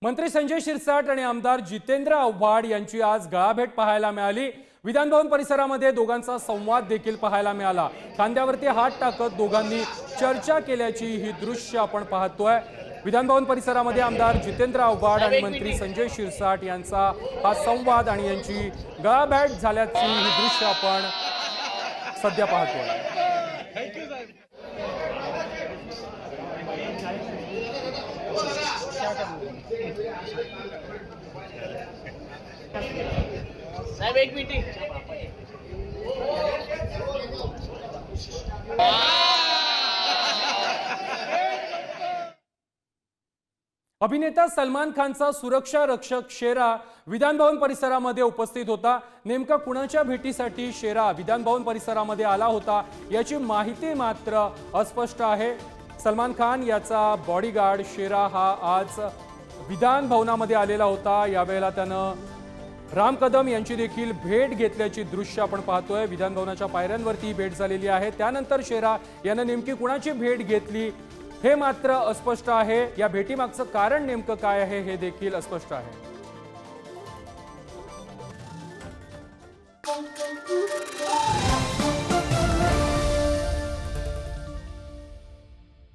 मंत्री संजय शिरसाट आणि आमदार जितेंद्र आव्हाड यांची आज गळाभेट पाहायला मिळाली। विधान भवन परिसरामध्ये दोघांचा संवाद देखील पाहायला मिळाला। खांद्यावरती हात टाकत दोघांनी चर्चा केल्याची ही दृश्य आपण पाहतोय। विधान भवन परिसरामध्ये आमदार जितेंद्र आव्हाड आणि मंत्री संजय शिरसाट यांचा हा संवाद आणि यांची गळाभेट झाल्याची ही दृश्य आपण सध्या पाहतोय। साहब एक मीटिंग अभिनेता सलमान खानचा सुरक्षा रक्षक शेरा विधान भवन परिसरामध्ये उपस्थित होता। नेमका कुणाच्या भेटीसाठी शेरा विधान भवन परिसरामध्ये आला होता याची माहिती मात्र अस्पष्ट आहे। सलमान खान याचा बॉडीगार्ड शेरा हा आज विधान भवनामध्ये आलेला होता। यावेळेला त्यानं राम कदम यांची देखील भेट घेतल्याची दृश्य आपण पाहतोय। विधान भवनाच्या पायऱ्यांवरती भेट झालेली आहे। त्यानंतर शेरा यानं नेमकी कुणाची भेट घेतली हे मात्र अस्पष्ट आहे। या भेटीमागचं कारण नेमकं काय आहे हे देखील अस्पष्ट आहे।